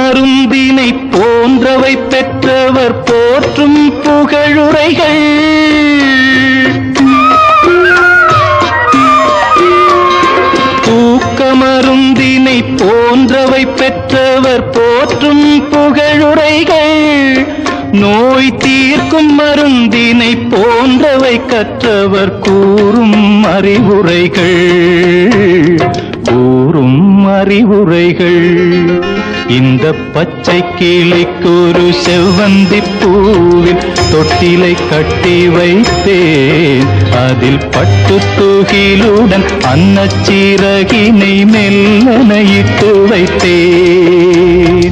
மருந்தினை போன்றவை பெற்றவர் போற்றும் புகழுரைகள். தூக்க மருந்தினை போன்றவை பெற்றவர் போற்றும் புகழுரைகள். நோய் தீர்க்கும் மருந்தினை போன்றவை கற்றவர் கூறும் அறிவுரைகள். அறிவுரைகள். இந்த பச்சை கிளிக்கு ஒரு செவ்வந்தி பூவில் தொட்டிலை கட்டி வைத்தேன். அதில் பட்டு தூகிலுடன் அன்னச்சீரகினை மெல்லனையிட்டு வைத்தேன்.